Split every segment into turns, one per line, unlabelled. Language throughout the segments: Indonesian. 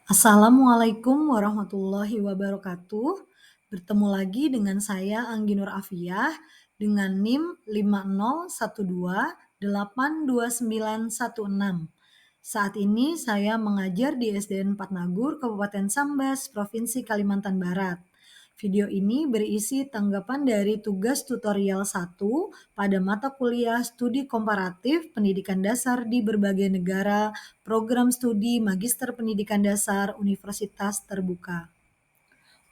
Assalamualaikum warahmatullahi wabarakatuh. Bertemu lagi dengan saya Anggi Nur Afiyah dengan NIM 501282916. Saat ini saya mengajar di SDN 4 Nagur, Kabupaten Sambas, Provinsi Kalimantan Barat. Video ini berisi tanggapan dari tugas tutorial 1 pada mata kuliah Studi Komparatif Pendidikan Dasar di berbagai negara, program studi Magister Pendidikan Dasar Universitas Terbuka.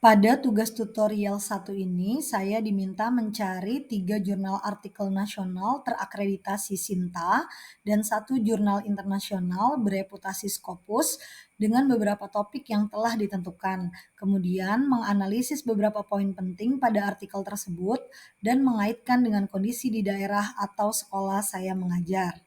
Pada tugas tutorial 1 ini, saya diminta mencari 3 jurnal artikel nasional terakreditasi SINTA dan 1 jurnal internasional bereputasi Scopus dengan beberapa topik yang telah ditentukan. Kemudian menganalisis beberapa poin penting pada artikel tersebut dan mengaitkan dengan kondisi di daerah atau sekolah saya mengajar.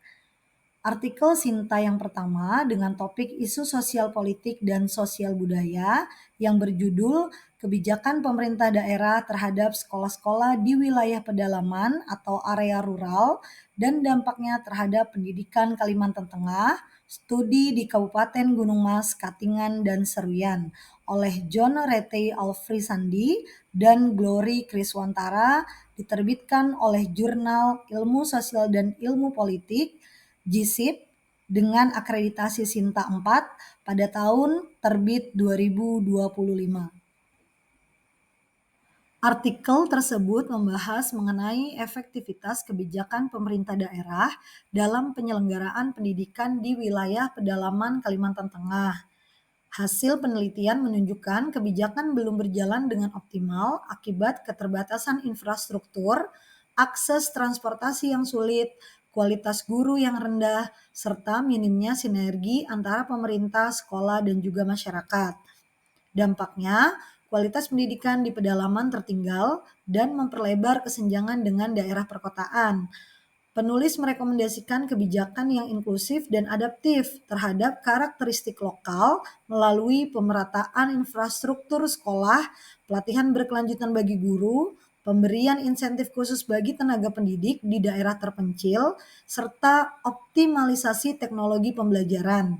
Artikel SINTA yang pertama dengan topik isu sosial politik dan sosial budaya yang berjudul Kebijakan Pemerintah Daerah terhadap sekolah-sekolah di wilayah pedalaman atau area rural dan dampaknya terhadap pendidikan Kalimantan Tengah, studi di Kabupaten Gunung Mas, Katingan, dan Seruyan oleh John Rete Alfrisandi dan Glory Kriswantara, diterbitkan oleh Jurnal Ilmu Sosial dan Ilmu Politik JISIP dengan akreditasi SINTA 4 pada tahun terbit 2025. Artikel tersebut membahas mengenai efektivitas kebijakan pemerintah daerah dalam penyelenggaraan pendidikan di wilayah pedalaman Kalimantan Tengah. Hasil penelitian menunjukkan kebijakan belum berjalan dengan optimal akibat keterbatasan infrastruktur, akses transportasi yang sulit, kualitas guru yang rendah, serta minimnya sinergi antara pemerintah, sekolah, dan juga masyarakat. Dampaknya, kualitas pendidikan di pedalaman tertinggal dan memperlebar kesenjangan dengan daerah perkotaan. Penulis merekomendasikan kebijakan yang inklusif dan adaptif terhadap karakteristik lokal melalui pemerataan infrastruktur sekolah, pelatihan berkelanjutan bagi guru, pemberian insentif khusus bagi tenaga pendidik di daerah terpencil, serta optimalisasi teknologi pembelajaran.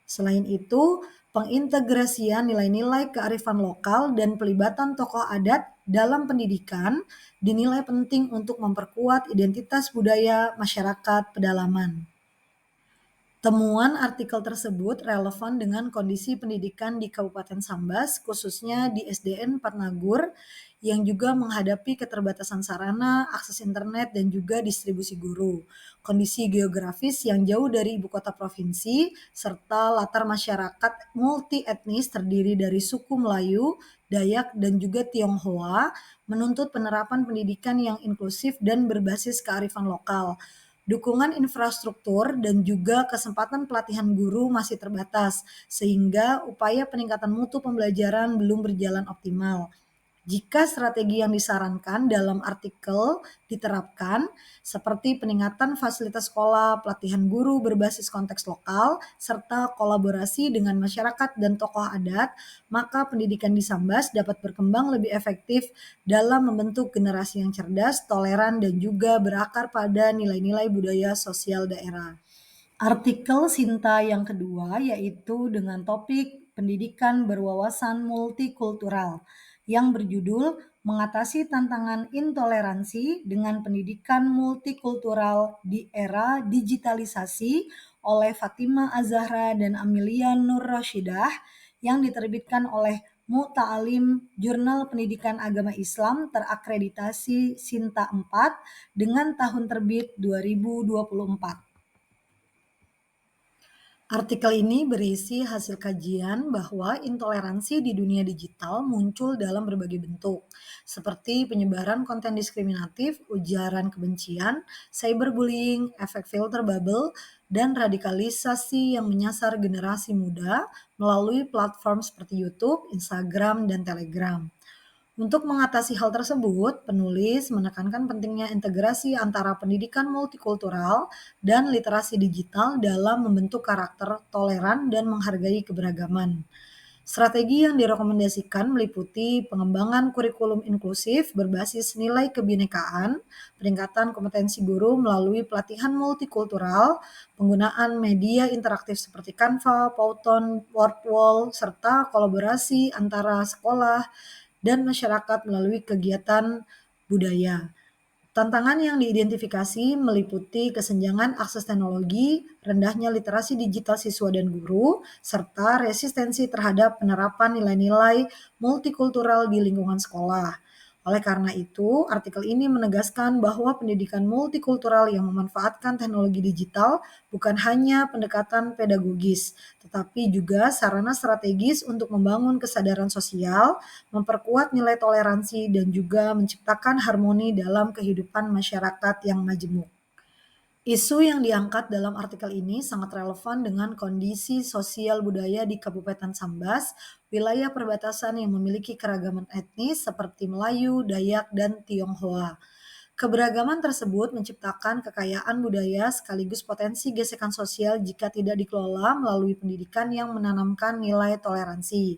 Selain itu, pengintegrasian nilai-nilai kearifan lokal dan pelibatan tokoh adat dalam pendidikan dinilai penting untuk memperkuat identitas budaya masyarakat pedalaman. Temuan artikel tersebut relevan dengan kondisi pendidikan di Kabupaten Sambas, khususnya di SDN 4 Nagur, yang juga menghadapi keterbatasan sarana, akses internet, dan juga distribusi guru, kondisi geografis yang jauh dari ibu kota provinsi, serta latar masyarakat multi etnis terdiri dari suku Melayu, Dayak, dan juga Tionghoa, menuntut penerapan pendidikan yang inklusif dan berbasis kearifan lokal. Dukungan infrastruktur dan juga kesempatan pelatihan guru masih terbatas, sehingga upaya peningkatan mutu pembelajaran belum berjalan optimal. Jika strategi yang disarankan dalam artikel diterapkan, seperti peningkatan fasilitas sekolah, pelatihan guru berbasis konteks lokal, serta kolaborasi dengan masyarakat dan tokoh adat, maka pendidikan di Sambas dapat berkembang lebih efektif dalam membentuk generasi yang cerdas, toleran, dan juga berakar pada nilai-nilai budaya sosial daerah. Artikel SINTA yang kedua yaitu dengan topik pendidikan berwawasan multikultural yang berjudul Mengatasi Tantangan Intoleransi dengan Pendidikan Multikultural di Era Digitalisasi oleh Fatima Az-Zahra dan Amelia Nur Rashidah yang diterbitkan oleh Mu'ta'alim Jurnal Pendidikan Agama Islam terakreditasi SINTA 4 dengan tahun terbit 2024. Artikel ini berisi hasil kajian bahwa intoleransi di dunia digital muncul dalam berbagai bentuk, seperti penyebaran konten diskriminatif, ujaran kebencian, cyberbullying, efek filter bubble, dan radikalisasi yang menyasar generasi muda melalui platform seperti YouTube, Instagram, dan Telegram. Untuk mengatasi hal tersebut, penulis menekankan pentingnya integrasi antara pendidikan multikultural dan literasi digital dalam membentuk karakter toleran dan menghargai keberagaman. Strategi yang direkomendasikan meliputi pengembangan kurikulum inklusif berbasis nilai kebinekaan, peningkatan kompetensi guru melalui pelatihan multikultural, penggunaan media interaktif seperti Canva, Pauton, Wordwall, serta kolaborasi antara sekolah dan masyarakat melalui kegiatan budaya. Tantangan yang diidentifikasi meliputi kesenjangan akses teknologi, rendahnya literasi digital siswa dan guru, serta resistensi terhadap penerapan nilai-nilai multikultural di lingkungan sekolah. Oleh karena itu, artikel ini menegaskan bahwa pendidikan multikultural yang memanfaatkan teknologi digital bukan hanya pendekatan pedagogis, tetapi juga sarana strategis untuk membangun kesadaran sosial, memperkuat nilai toleransi, dan juga menciptakan harmoni dalam kehidupan masyarakat yang majemuk. Isu yang diangkat dalam artikel ini sangat relevan dengan kondisi sosial budaya di Kabupaten Sambas, wilayah perbatasan yang memiliki keragaman etnis seperti Melayu, Dayak, dan Tionghoa. Keberagaman tersebut menciptakan kekayaan budaya sekaligus potensi gesekan sosial jika tidak dikelola melalui pendidikan yang menanamkan nilai toleransi.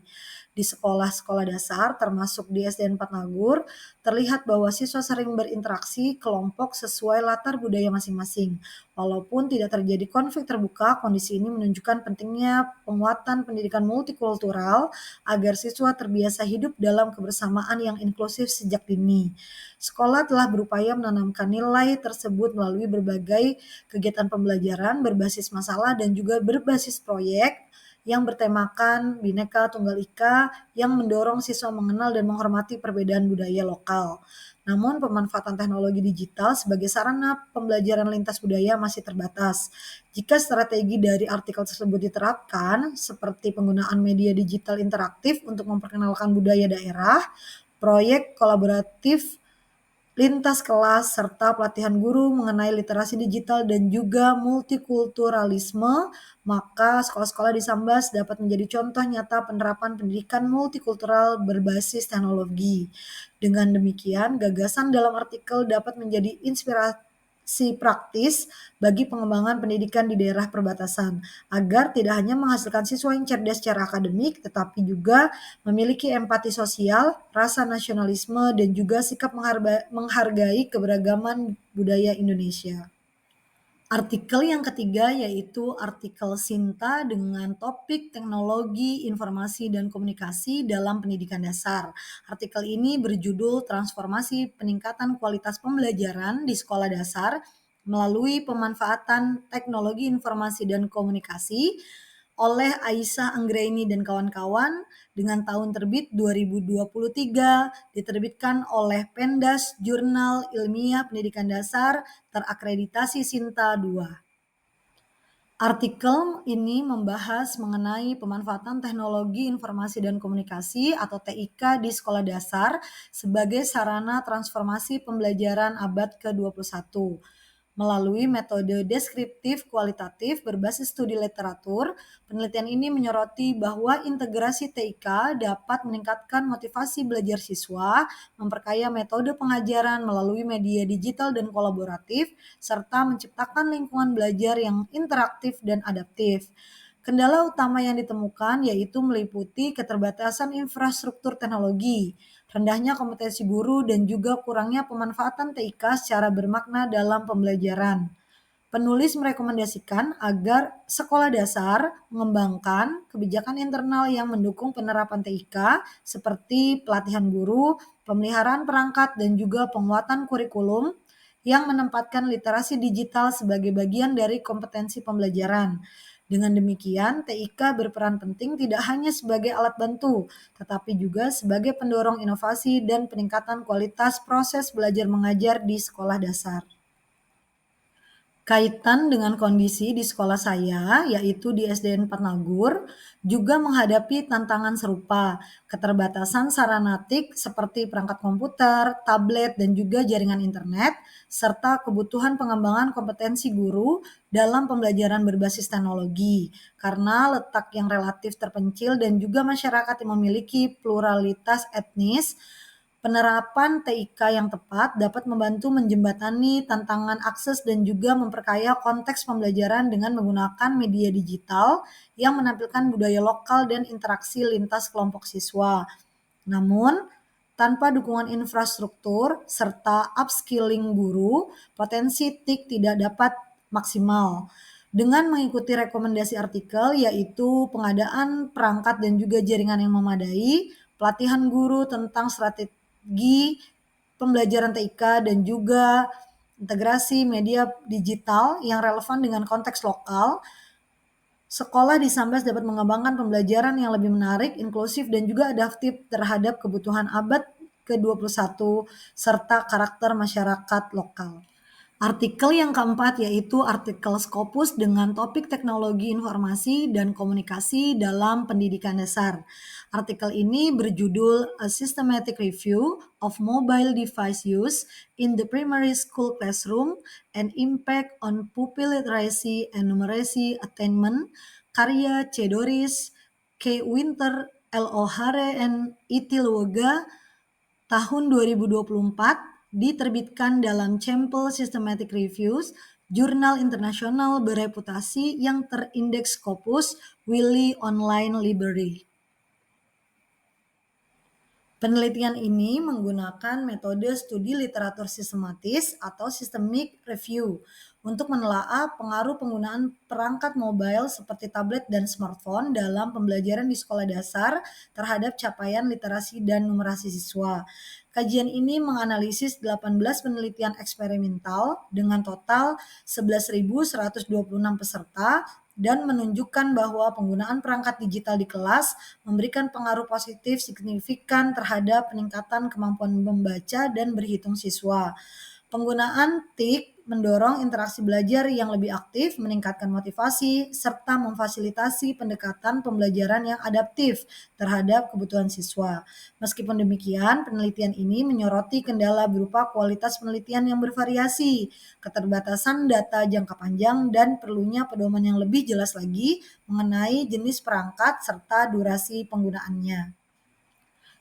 Di sekolah-sekolah dasar, termasuk di SDN 4 Nagur, terlihat bahwa siswa sering berinteraksi kelompok sesuai latar budaya masing-masing. Walaupun tidak terjadi konflik terbuka, kondisi ini menunjukkan pentingnya penguatan pendidikan multikultural agar siswa terbiasa hidup dalam kebersamaan yang inklusif sejak dini. Sekolah telah berupaya menanamkan nilai tersebut melalui berbagai kegiatan pembelajaran berbasis masalah dan juga berbasis proyek yang bertemakan Bhinneka Tunggal Ika yang mendorong siswa mengenal dan menghormati perbedaan budaya lokal. Namun pemanfaatan teknologi digital sebagai sarana pembelajaran lintas budaya masih terbatas. Jika strategi dari artikel tersebut diterapkan, seperti penggunaan media digital interaktif untuk memperkenalkan budaya daerah, proyek kolaboratif lintas kelas, serta pelatihan guru mengenai literasi digital dan juga multikulturalisme, maka sekolah-sekolah di Sambas dapat menjadi contoh nyata penerapan pendidikan multikultural berbasis teknologi. Dengan demikian, gagasan dalam artikel dapat menjadi inspirasi praktis bagi pengembangan pendidikan di daerah perbatasan, agar tidak hanya menghasilkan siswa yang cerdas secara akademik, tetapi juga memiliki empati sosial, rasa nasionalisme, dan juga sikap menghargai keberagaman budaya Indonesia. Artikel yang ketiga yaitu artikel Sinta dengan topik teknologi, informasi, dan komunikasi dalam pendidikan dasar. Artikel ini berjudul Transformasi Peningkatan Kualitas Pembelajaran di Sekolah Dasar melalui pemanfaatan teknologi informasi dan komunikasi oleh Aisyah Anggraini dan kawan-kawan dengan tahun terbit 2023, diterbitkan oleh Pendas Jurnal Ilmiah Pendidikan Dasar terakreditasi Sinta 2. Artikel ini membahas mengenai pemanfaatan teknologi informasi dan komunikasi atau TIK di sekolah dasar sebagai sarana transformasi pembelajaran abad ke-21. Melalui metode deskriptif kualitatif berbasis studi literatur, penelitian ini menyoroti bahwa integrasi TIK dapat meningkatkan motivasi belajar siswa, memperkaya metode pengajaran melalui media digital dan kolaboratif, serta menciptakan lingkungan belajar yang interaktif dan adaptif. Kendala utama yang ditemukan yaitu meliputi keterbatasan infrastruktur teknologi, rendahnya kompetensi guru, dan juga kurangnya pemanfaatan TIK secara bermakna dalam pembelajaran. Penulis merekomendasikan agar sekolah dasar mengembangkan kebijakan internal yang mendukung penerapan TIK seperti pelatihan guru, pemeliharaan perangkat, dan juga penguatan kurikulum yang menempatkan literasi digital sebagai bagian dari kompetensi pembelajaran. Dengan demikian, TIK berperan penting tidak hanya sebagai alat bantu, tetapi juga sebagai pendorong inovasi dan peningkatan kualitas proses belajar mengajar di sekolah dasar. Kaitan dengan kondisi di sekolah saya, yaitu di SDN 4 Nagur, juga menghadapi tantangan serupa, keterbatasan sarana TIK seperti perangkat komputer, tablet, dan juga jaringan internet, serta kebutuhan pengembangan kompetensi guru dalam pembelajaran berbasis teknologi, karena letak yang relatif terpencil dan juga masyarakat yang memiliki pluralitas etnis. Penerapan TIK yang tepat dapat membantu menjembatani tantangan akses dan juga memperkaya konteks pembelajaran dengan menggunakan media digital yang menampilkan budaya lokal dan interaksi lintas kelompok siswa. Namun, tanpa dukungan infrastruktur serta upskilling guru, potensi TIK tidak dapat maksimal. Dengan mengikuti rekomendasi artikel, yaitu pengadaan perangkat dan juga jaringan yang memadai, pelatihan guru tentang strategi pembelajaran TIK dan juga integrasi media digital yang relevan dengan konteks lokal, sekolah di Sambas dapat mengembangkan pembelajaran yang lebih menarik, inklusif, dan juga adaptif terhadap kebutuhan abad ke-21 serta karakter masyarakat lokal. Artikel yang keempat yaitu artikel Scopus dengan topik teknologi informasi dan komunikasi dalam pendidikan dasar. Artikel ini berjudul A Systematic Review of Mobile Device Use in the Primary School Classroom and Impact on Pupil Literacy and Numeracy Attainment, karya C. Doris, K. Winter, L. O'Hare, and Iti Luoga, tahun 2024, diterbitkan dalam Champel Systematic Reviews, jurnal internasional bereputasi yang terindeks Scopus Wiley Online Library. Penelitian ini menggunakan metode studi literatur sistematis atau systemic review untuk menelaah pengaruh penggunaan perangkat mobile seperti tablet dan smartphone dalam pembelajaran di sekolah dasar terhadap capaian literasi dan numerasi siswa. Kajian ini menganalisis 18 penelitian eksperimental dengan total 11.126 peserta dan menunjukkan bahwa penggunaan perangkat digital di kelas memberikan pengaruh positif signifikan terhadap peningkatan kemampuan membaca dan berhitung siswa. Penggunaan TIK mendorong interaksi belajar yang lebih aktif, meningkatkan motivasi, serta memfasilitasi pendekatan pembelajaran yang adaptif terhadap kebutuhan siswa. Meskipun demikian, penelitian ini menyoroti kendala berupa kualitas penelitian yang bervariasi, keterbatasan data jangka panjang, dan perlunya pedoman yang lebih jelas lagi mengenai jenis perangkat serta durasi penggunaannya.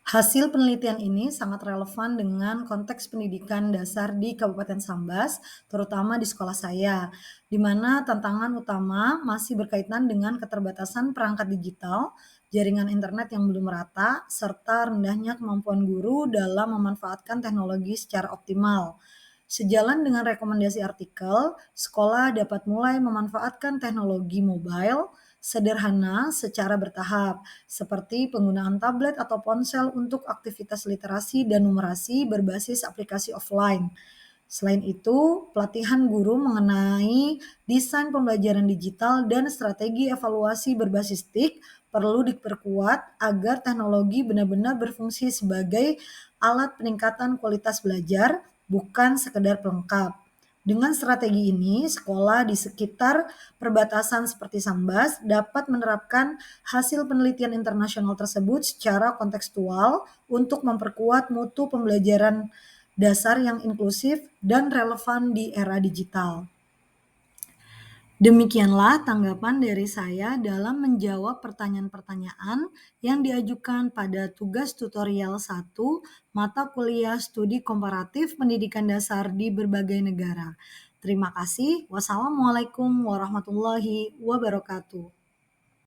Hasil penelitian ini sangat relevan dengan konteks pendidikan dasar di Kabupaten Sambas, terutama di sekolah saya, di mana tantangan utama masih berkaitan dengan keterbatasan perangkat digital, jaringan internet yang belum merata, serta rendahnya kemampuan guru dalam memanfaatkan teknologi secara optimal. Sejalan dengan rekomendasi artikel, sekolah dapat mulai memanfaatkan teknologi mobile sederhana secara bertahap, seperti penggunaan tablet atau ponsel untuk aktivitas literasi dan numerasi berbasis aplikasi offline. Selain itu, pelatihan guru mengenai desain pembelajaran digital dan strategi evaluasi berbasis TIK perlu diperkuat agar teknologi benar-benar berfungsi sebagai alat peningkatan kualitas belajar, bukan sekedar pelengkap. Dengan strategi ini, sekolah di sekitar perbatasan seperti Sambas dapat menerapkan hasil penelitian internasional tersebut secara kontekstual untuk memperkuat mutu pembelajaran dasar yang inklusif dan relevan di era digital. Demikianlah tanggapan dari saya dalam menjawab pertanyaan-pertanyaan yang diajukan pada tugas tutorial 1 mata kuliah studi komparatif pendidikan dasar di berbagai negara. Terima kasih. Wassalamualaikum warahmatullahi wabarakatuh.